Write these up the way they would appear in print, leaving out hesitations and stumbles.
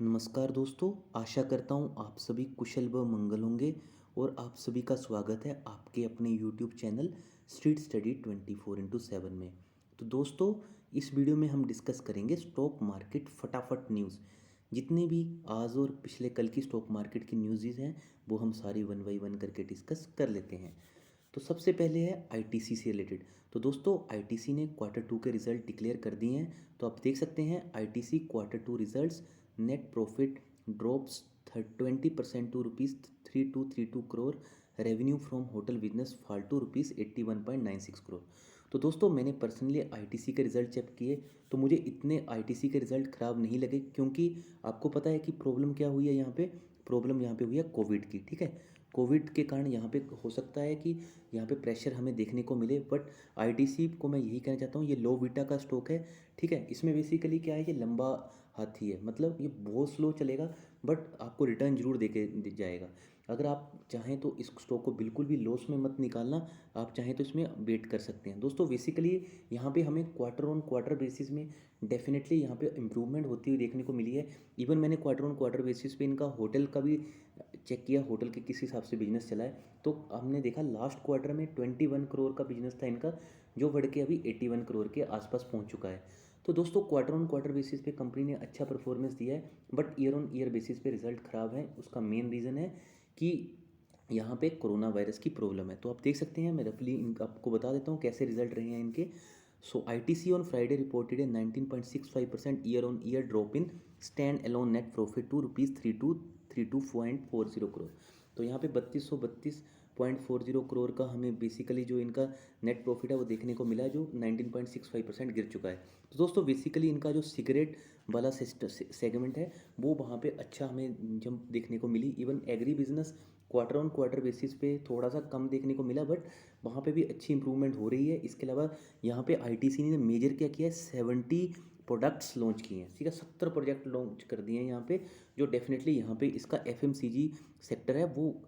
नमस्कार दोस्तों, आशा करता हूँ आप सभी कुशल व मंगल होंगे और आप सभी का स्वागत है आपके अपने YouTube channel street study 24x7 में। तो दोस्तों, इस वीडियो में हम डिस्कस करेंगे स्टॉक मार्केट फटाफट न्यूज़। जितने भी आज और पिछले कल की स्टॉक मार्केट की न्यूज़ हैं वो हम सारी वन बाई वन करके डिस्कस कर लेते हैं। तो सबसे पहले है आईटीसी से रिलेटेड। तो दोस्तों, आईटीसी ने क्वार्टर टू के रिजल्ट डिक्लेयर कर दिए हैं। तो आप देख सकते हैं ITC quarter two results, net profit drops 20% to ₹3232 crore, revenue from hotel business fall to ₹81.96 crore. तो दोस्तों, मैंने पर्सनली आईटीसी के रिज़ल्ट चेक किए तो मुझे इतने आईटीसी के रिज़ल्ट ख़राब नहीं लगे, क्योंकि आपको पता है कि प्रॉब्लम क्या हुई है यहाँ पे। प्रॉब्लम यहाँ पे हुई है कोविड की, ठीक है। कोविड के कारण यहाँ पे हो सकता है कि यहाँ पे प्रेशर हमें देखने को मिले, बट आईटीसी को मैं यही कहना चाहता हूँ, ये लो बीटा का स्टॉक है, ठीक है। इसमें बेसिकली क्या है, ये लंबा हाथी है, मतलब ये बहुत स्लो चलेगा बट आपको रिटर्न जरूर दे जाएगा। अगर आप चाहें तो इस स्टॉक को बिल्कुल भी लॉस में मत निकालना, आप चाहें तो इसमें वेट कर सकते हैं। दोस्तों, बेसिकली यहाँ पे हमें क्वार्टर ऑन क्वार्टर बेसिस में डेफिनेटली यहाँ पे इम्प्रूवमेंट होती हुई देखने को मिली है। इवन मैंने क्वार्टर ऑन क्वार्टर बेसिस पे इनका होटल का भी चेक किया, होटल के किस हिसाब से बिजनेस चला है। तो हमने देखा लास्ट क्वार्टर में 21 करोड़ का बिजनेस था इनका, जो बढ़ के अभी 81 करोड़ के आसपास पहुंच चुका है। तो दोस्तों, क्वार्टर ऑन क्वार्टर बेसिस पे कंपनी ने अच्छा परफॉर्मेंस दिया है, but year on year basis पे रिजल्ट ख़राब है। उसका मेन रीज़न है कि यहाँ पे कोरोना वायरस की प्रॉब्लम है। तो आप देख सकते हैं, मैं रफली आपको बता देता हूँ कैसे रिजल्ट रहे हैं इनके। So ITC on Friday reported a 19.65% year on year drop in stand alone net profit to ₹3232.40 crore. तो यहाँ पे 3232.40 करोड़ का हमें बेसिकली जो इनका नेट प्रॉफिट है वो देखने को मिला है, जो 19.65% गिर चुका है। तो दोस्तों, बेसिकली इनका जो सिगरेट वाला सेगमेंट है वो वहाँ पे अच्छा हमें जंप देखने को मिली। Even agri business quarter on quarter basis पे थोड़ा सा कम देखने को मिला, बट वहाँ पे भी अच्छी इंप्रूवमेंट हो रही है। इसके अलावा यहाँ पे आईटीसी ने मेजर क्या किया है, 70 प्रोडक्ट्स लॉन्च किए हैं, ठीक है। 70 प्रोजेक्ट लॉन्च कर दिए हैं यहाँ पे, जो डेफिनेटली यहाँ पे इसका एफएमसीजी सेक्टर है वो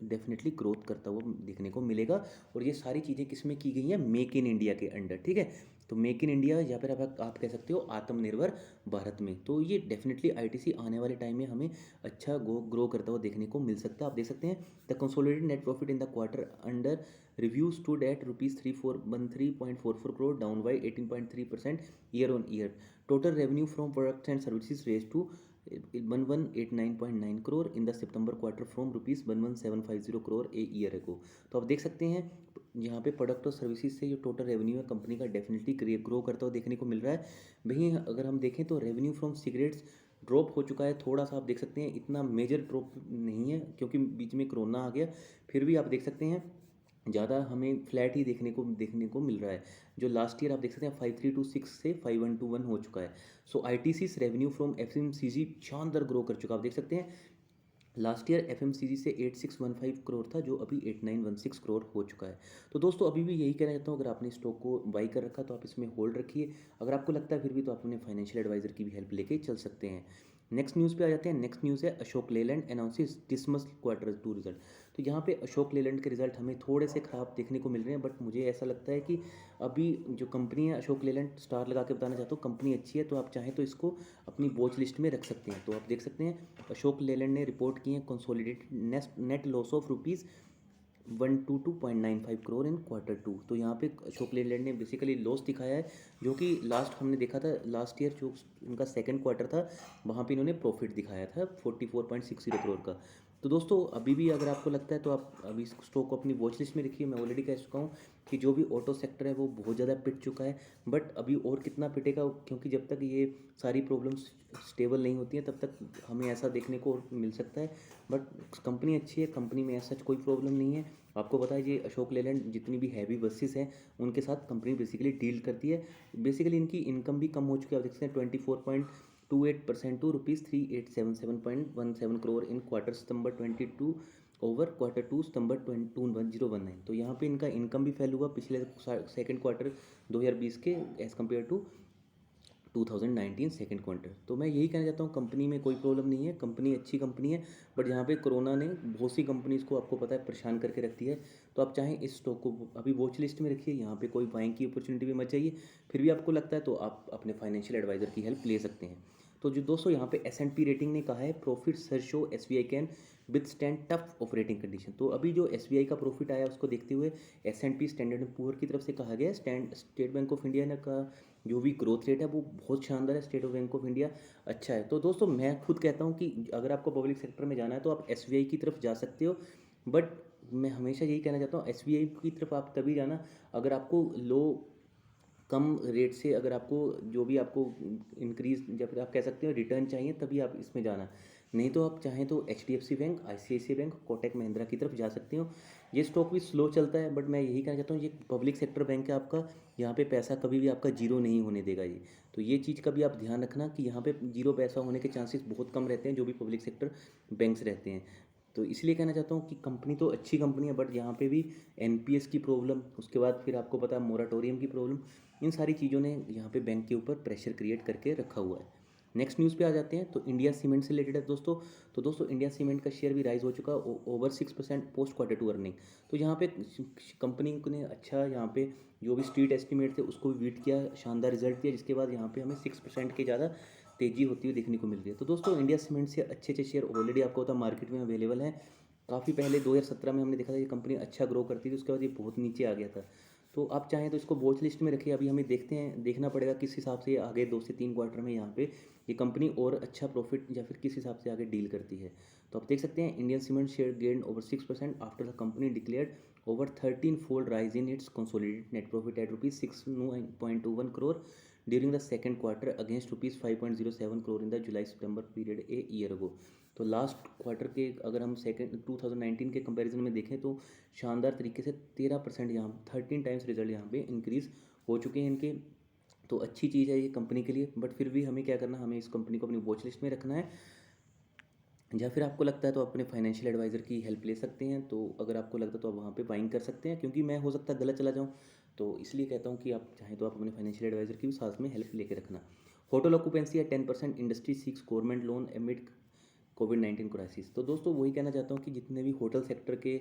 डेफिनेटली ग्रोथ करता हुआ देखने को मिलेगा। और ये सारी चीज़ें किस में की गई हैं, मेक इन इंडिया के अंडर, ठीक है। तो मेक इन इंडिया या फिर आप कह सकते हो आत्मनिर्भर भारत में। तो ये डेफिनेटली आईटीसी आने वाले टाइम में हमें अच्छा ग्रो करता हुआ देखने को मिल सकता है। आप देख सकते हैं the consolidated net profit in the quarter under review stood at ₹3413.44 crore, down by 18.3% year on year. Total revenue from products and services rose to 1189.9 crore in the September quarter from ₹11,750 crore a year ago. तो आप देख सकते हैं यहाँ पे product और services से जो टोटल रेवेन्यू है कंपनी का डेफिनेटली ग्रो करता हुआ देखने को मिल रहा है। वहीं अगर हम देखें तो रेवेन्यू फ्रॉम सिगरेट्स ड्रॉप हो चुका है थोड़ा सा, आप देख सकते हैं इतना मेजर ड्रॉप नहीं है क्योंकि बीच में कोरोना आ गया। फिर भी आप देख सकते हैं ज़्यादा हमें फ्लैट ही देखने को मिल रहा है। जो लास्ट ईयर आप देख सकते हैं 5326 से 5121 हो चुका है। सो आईटीसी रेवेन्यू फ्रॉम एफएमसीजी शानदार ग्रो कर चुका है। आप देख सकते हैं लास्ट ईयर एफएमसीजी से 8615 करोड़ था, जो अभी 8916 करोड़ हो चुका है। तो दोस्तों, अभी भी यही कहना चाहता हूँ, अगर आपने स्टॉक को बाई कर रखा तो आप इसमें होल्ड रखिए। अगर आपको लगता है फिर भी तो आप अपने फाइनेंशियल एडवाइजर की भी हेल्प लेके चल सकते हैं। नेक्स्ट न्यूज़ पे आ जाते हैं। नेक्स्ट न्यूज़ है Ashok Leyland announces dismal quarter two result. तो यहाँ पे अशोक लेलैंड के रिजल्ट हमें थोड़े से ख़राब देखने को मिल रहे हैं, बट मुझे ऐसा लगता है कि अभी जो कंपनी है अशोक लेलैंड, स्टार लगा के बताना चाहता हूँ, कंपनी अच्छी है। तो आप चाहें तो इसको अपनी वॉच लिस्ट में रख सकते हैं। तो आप देख सकते हैं अशोक लेलैंड ने रिपोर्ट की है consolidated net loss of ₹122.95 crore in quarter two. तो यहाँ पे अशोक लेलैंड ने बेसिकली लॉस दिखाया है, जो कि लास्ट हमने देखा था लास्ट ईयर जो उनका सेकंड क्वार्टर था वहाँ पे इन्होंने प्रॉफिट दिखाया था 44.60 करोड़ का। तो दोस्तों, अभी भी अगर आपको लगता है तो आप अभी इस स्टॉक को अपनी वॉच लिस्ट में रखिए। मैं ऑलरेडी कह चुका हूँ कि जो भी ऑटो सेक्टर है वो बहुत ज़्यादा पिट चुका है, बट अभी और कितना पिटेगा, क्योंकि जब तक ये सारी प्रॉब्लम्स स्टेबल नहीं होती हैं तब तक हमें ऐसा देखने को और मिल सकता है। बट कंपनी अच्छी है, कंपनी में ऐसा कोई प्रॉब्लम नहीं है। आपको पता है ये अशोक लेलैंड जितनी भी हैवी बसेस हैं उनके साथ कंपनी बेसिकली डील करती है। बेसिकली इनकी इनकम भी कम हो चुकी है, आप देख सकते हैं 24.28% to ₹3877.17 crore in quarter September 22 over quarter to September 2019। तो यहाँ पे इनका इनकम भी फैल हुआ पिछले सेकंड क्वार्टर 2020 के as compare to 2019 second quarter. तो मैं यही कहना चाहता हूँ, कंपनी में कोई प्रॉब्लम नहीं है, कंपनी अच्छी कंपनी है। बट यहाँ पे कोरोना ने बहुत सी कंपनीज़ को आपको पता है परेशान करके रखती है। तो आप चाहें इस स्टॉक को अभी वॉच लिस्ट में रखिए, यहाँ पे कोई बाइंग की अपॉर्चुनिटी भी मत चाहिए। फिर भी आपको लगता है तो आप अपने फाइनेंशियल एडवाइज़र की हेल्प ले सकते हैं। तो जो दोस्तों यहाँ पे S&P रेटिंग ने कहा है profit search show SBI can withstand tough operating condition. तो अभी जो SBI का प्रॉफिट आया उसको देखते हुए S&P स्टैंडर्ड एंड पुअर की तरफ से कहा गया स्टेट बैंक ऑफ इंडिया ने का जो भी ग्रोथ रेट है वो बहुत शानदार है, स्टेट बैंक ऑफ इंडिया अच्छा है। तो दोस्तों मैं खुद कहता हूँ कि अगर आपको पब्लिक सेक्टर में जाना है तो आप SBI की तरफ जा सकते हो, बट मैं हमेशा यही कहना चाहता हूँ SBI की तरफ आप तभी जाना अगर आपको लो कम रेट से, अगर आपको जो भी आपको इंक्रीज या फिर आप कह सकते हो रिटर्न चाहिए तभी आप इसमें जाना। नहीं तो आप चाहें तो HDFC bank, ICICI bank, Kotak Mahindra की तरफ जा सकते हो। ये स्टॉक भी स्लो चलता है बट मैं यही कहना चाहता हूँ ये पब्लिक सेक्टर बैंक है आपका, यहाँ पे पैसा कभी भी आपका जीरो नहीं होने देगा ये। तो ये चीज़ का भी आप ध्यान रखना कि यहाँ पे जीरो पैसा होने के चांसेस बहुत कम रहते हैं जो भी पब्लिक सेक्टर बैंक्स रहते हैं। तो इसलिए कहना चाहता हूँ कि कंपनी तो अच्छी कंपनी है बट यहाँ पे भी NPS की प्रॉब्लम, उसके बाद फिर आपको पता है मोराटोरियम की प्रॉब्लम, इन सारी चीज़ों ने यहाँ पे बैंक के ऊपर प्रेशर क्रिएट करके रखा हुआ है। नेक्स्ट न्यूज़ पे आ जाते हैं तो इंडिया सीमेंट से रिलेटेड है दोस्तों। तो दोस्तों इंडिया सीमेंट का शेयर भी राइज हो चुका ओवर 6% पोस्ट Q2 अर्निंग। तो यहाँ पे कंपनी ने अच्छा यहाँ पे जो भी स्ट्रीट एस्टिमेट थे उसको भी बीट किया, शानदार रिजल्ट दिया, जिसके बाद यहाँ पे हमें 6% के ज़्यादा तेज़ी होती हुई देखने को मिल रही है। तो दोस्तों इंडिया सीमेंट से अच्छे अच्छे शेयर ऑलरेडी आपको पता मार्केट में अवेलेबल है। काफ़ी पहले 2017 में हमने देखा था ये कंपनी अच्छा ग्रो करती थी, उसके बाद ये बहुत नीचे आ गया था। तो आप चाहें तो इसको वॉच लिस्ट में रखिए, अभी हमें देखते हैं, देखना पड़ेगा किस हिसाब से आगे 2 से 3 क्वार्टर में यहाँ पे ये कंपनी और अच्छा प्रॉफिट या फिर किस हिसाब से आगे डील करती है। तो आप देख सकते हैं Indian cement share gain over 6% after the company declared over 13 fold rise in its consolidated net profit at ₹6.21 crore during the second quarter against ₹5.07 crore in the July September period a year ago. तो last quarter के अगर हम second 2019 के comparison में देखें तो शानदार तरीके से 13% यहाँ 13 टाइम्स रिजल्ट यहाँ पे इंक्रीज़ हो चुके हैं इनके। तो अच्छी चीज़ है ये कंपनी के लिए, बट फिर भी हमें क्या करना, हमें इस कंपनी को अपनी वॉच लिस्ट में रखना है, या फिर आपको लगता है तो अपने फाइनेंशियल एडवाइज़र की हेल्प ले सकते हैं। तो अगर आपको लगता है तो आप वहाँ पे बाइंग कर सकते हैं, क्योंकि मैं हो सकता है गलत चला जाऊँ, तो इसलिए कहता हूँ कि आप चाहें तो आप अपने फाइनेंशियल एडवाइज़र की भी साथ में हेल्प लेके रखना। होटल ऑक्यूपेंसी है 10%, industry seeks government loan amid कोविड-19 क्राइसिस। तो दोस्तों वही कहना चाहता हूँ कि जितने भी होटल सेक्टर के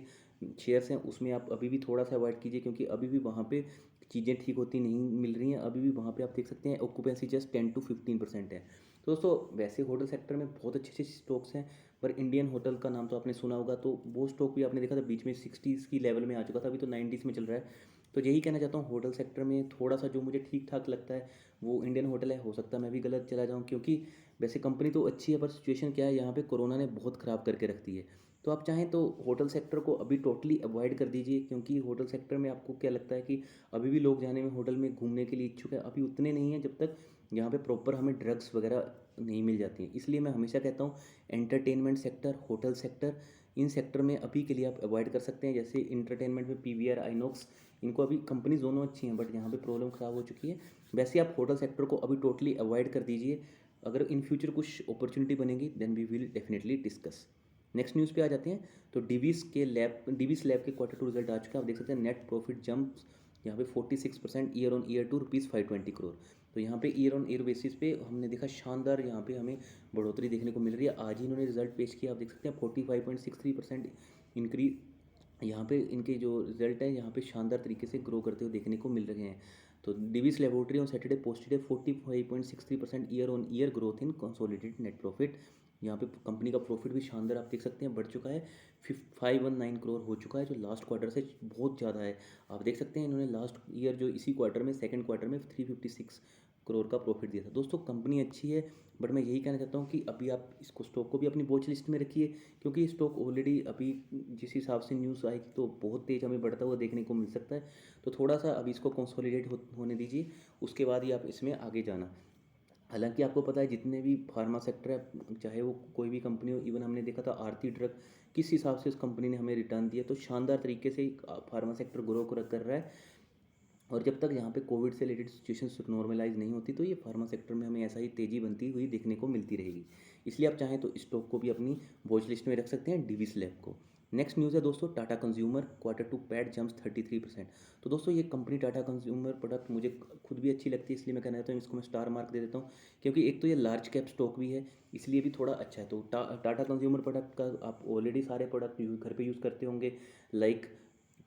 शेयर्स हैं उसमें आप अभी भी थोड़ा सा अवॉइड कीजिए, क्योंकि अभी भी वहाँ पे चीज़ें ठीक होती नहीं मिल रही हैं। अभी भी वहाँ पे आप देख सकते हैं ऑक्यूपेंसी जस्ट 10 to 15% है। तो दोस्तों वैसे होटल सेक्टर में बहुत अच्छे अच्छे स्टॉक्स हैं, पर इंडियन होटल का नाम तो आपने सुना होगा, तो वो स्टॉक भी आपने देखा था बीच में 60s की लेवल में आ चुका था, अभी तो 90s में चल रहा है। तो यही कहना चाहता हूँ होटल सेक्टर में थोड़ा सा जो मुझे ठीक ठाक लगता है वो इंडियन होटल है। हो सकता है मैं भी गलत चला जाऊँ, क्योंकि वैसे कंपनी तो अच्छी है पर सिचुएशन क्या है यहाँ पे कोरोना ने बहुत ख़राब करके रख दी है। तो आप चाहें तो होटल सेक्टर को अभी टोटली अवॉइड कर दीजिए, क्योंकि होटल सेक्टर में आपको क्या लगता है कि अभी भी लोग जाने में होटल में घूमने के लिए इच्छुक है, अभी उतने नहीं हैं जब तक यहाँ पे प्रॉपर हमें ड्रग्स वगैरह नहीं मिल जाती हैं। इसलिए मैं हमेशा कहता हूँ entertainment sector, hotel sector, in sector में अभी के लिए आप अवॉइड कर सकते हैं। जैसे इंटरटेनमेंट में PVR, आइनॉक्स, इनको अभी कंपनीज दोनों अच्छी हैं बट यहाँ पे प्रॉब्लम ख़राब हो चुकी है। वैसे आप होटल सेक्टर को अभी टोटली अवॉइड कर दीजिए। अगर इन फ्यूचर कुछ अपॉर्चुनिटी बनेगी then we will definitely discuss. Next news पे आ जाते हैं तो डीवीस लैब के Q2 रिजल्ट आ चुके हैं। आप देख सकते हैं नेट प्रॉफिट जंप यहाँ पे 46% year on year to ₹520 crore। तो यहाँ पे ईयर ऑन ईयर बेसिस पे हमने देखा शानदार यहाँ पे हमें बढ़ोतरी देखने को मिल रही है। आज ही इन्होंने रिजल्ट पेश किया, आप देख सकते हैं 45.63% इंक्रीज यहाँ पे इनके जो रिजल्ट है यहाँ पे शानदार तरीके से ग्रो करते हुए देखने को मिल रहे हैं। तो डीवीस लेबोरेटरी ऑन सैटरडे पोस्टेड है 45.63% year on year growth in consolidated net profit. यहाँ पे कंपनी का प्रॉफिट भी शानदार आप देख सकते हैं बढ़ चुका है, 519 करोड़ हो चुका है, जो लास्ट क्वार्टर से बहुत ज़्यादा है। आप देख सकते हैं इन्होंने लास्ट ईयर जो इसी क्वार्टर में सेकंड क्वार्टर में 356 करोड़ का प्रॉफिट दिया था। दोस्तों कंपनी अच्छी है बट मैं यही कहना चाहता हूँ कि अभी आप इसको स्टॉक को भी अपनी वॉच लिस्ट में रखिए, क्योंकि स्टॉक ऑलरेडी अभी जिस हिसाब से न्यूज़ आएगी तो बहुत तेज़ हमें बढ़ता हुआ देखने को मिल सकता है। तो थोड़ा सा अभी इसको कंसोलिडेट होने दीजिए, उसके बाद ही आप इसमें आगे जाना। हालांकि आपको पता है जितने भी फार्मा सेक्टर है, चाहे वो कोई भी कंपनी हो, इवन हमने देखा था आरती ड्रग किस हिसाब से उस कंपनी ने हमें रिटर्न दिया, तो शानदार तरीके से फार्मा सेक्टर ग्रो कर रहा है। और जब तक यहाँ पे कोविड से रिलेटेड सिचुएशन नॉर्मलाइज नहीं होती तो ये फार्मा सेक्टर में हमें ऐसा ही तेज़ी बनती हुई देखने को मिलती रहेगी। इसलिए आप चाहें तो स्टॉक को भी अपनी वॉच लिस्ट में रख सकते हैं, डीवीस लैब को। नेक्स्ट न्यूज़ है दोस्तों Tata consumer Q2 PAT jumps 33%। तो दोस्तों ये कंपनी टाटा कंज्यूमर प्रोडक्ट मुझे खुद भी अच्छी लगती है, इसलिए मैं कहना चाहता हूँ इसको मैं स्टार मार्क दे देता हूँ, क्योंकि एक तो ये लार्ज कैप स्टॉक भी है इसलिए भी थोड़ा अच्छा है। तो टाटा कंज्यूमर प्रोडक्ट का आप ऑलरेडी सारे प्रोडक्ट घर पे यूज़ करते होंगे, लाइक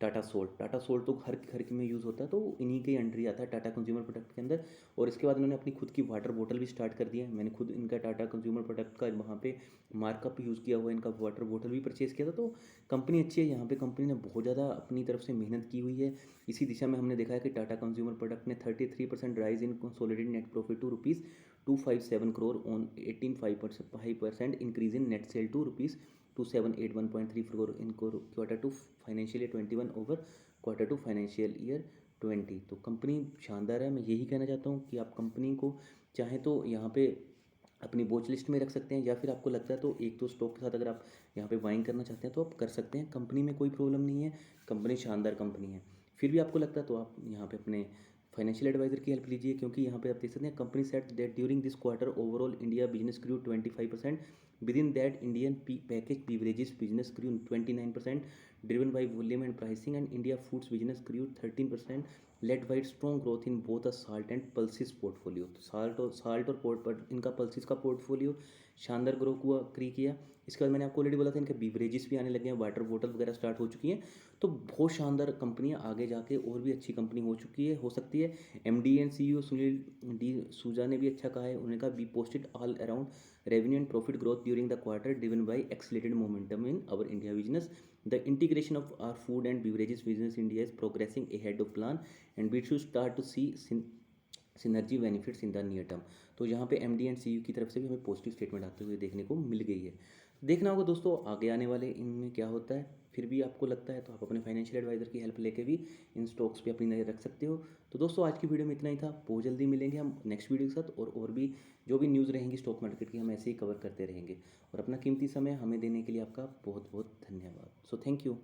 टाटा सोल्ट तो हर घर में यूज़ होता है, तो इन्हीं के अंडर ही आता है टाटा कंज्यूमर प्रोडक्ट के अंदर। और इसके बाद इन्होंने अपनी खुद की वाटर बोतल भी स्टार्ट कर दिया है। मैंने खुद इनका टाटा कंज्यूमर प्रोडक्ट का वहाँ पे मार्कअप यूज़ किया हुआ है, इनका वाटर बोतल भी परचेज़ किया था। तो कंपनी अच्छी है, यहाँ पे कंपनी ने बहुत ज़्यादा अपनी तरफ से मेहनत की हुई है। इसी दिशा में हमने देखा है कि टाटा कंज्यूमर प्रोडक्ट ने 33% rise in consolidated net profit to rupees 257 crore on 18.5% increase in net sale to rupees 2781.3 crore in quarter two financial year 21 over quarter two financial year 20। तो कंपनी शानदार है। मैं यही कहना चाहता हूँ कि आप कंपनी को चाहे तो यहाँ पे अपनी वॉच लिस्ट में रख सकते हैं, या फिर आपको लगता है तो एक दो स्टॉक के साथ अगर आप यहाँ पे बाइंग करना चाहते हैं तो आप कर सकते हैं। कंपनी में कोई प्रॉब्लम नहीं है, कंपनी शानदार कंपनी है। फिर भी आपको लगता है तो आप यहाँ पे अपने फाइनेंशियल एडवाइजर की हेल्प लीजिए, क्योंकि यहाँ पे आप देख सकते हैं company said that during this quarter overall India business grew 25%, within that Indian package beverages business grew 29%, driven by volume and pricing, and India foods business grew 13%, led by strong growth in both a salt and pulses portfolio. तो salt और इनका pulses का portfolio शानदार grow किया। इसके बाद मैंने आपको ऑलरेडी बोला था इनके बीवरेजेस भी आने लगे हैं, वाटर बोतल वगैरह स्टार्ट हो चुकी हैं। तो बहुत शानदार कंपनी है, आगे जाके और भी अच्छी कंपनी हो सकती है। MD and CEO Sunil D'Souza ने भी अच्छा कहा है। उन्होंने कहा we posted all around revenue and profit growth during the quarter driven by accelerated momentum in our India business. The integration of our food and beverages business in India is progressing ahead of plan, and we should start to see synergy benefits in the near term. तो यहाँ पे MD and CU की तरफ से भी हमें positive statement आते हुए देखने को मिल गई है। देखना होगा दोस्तों आगे आने वाले इनमें क्या होता है। फिर भी आपको लगता है तो आप अपने फाइनेंशियल एडवाइजर की हेल्प लेके भी इन स्टॉक्स पे अपनी नज़र रख सकते हो। तो दोस्तों आज की वीडियो में इतना ही था। बहुत जल्दी मिलेंगे हम नेक्स्ट वीडियो के साथ, और भी जो भी न्यूज़ रहेंगी स्टॉक मार्केट की हम ऐसे ही कवर करते रहेंगे। और अपना कीमती समय हमें देने के लिए आपका बहुत बहुत धन्यवाद। So thank you.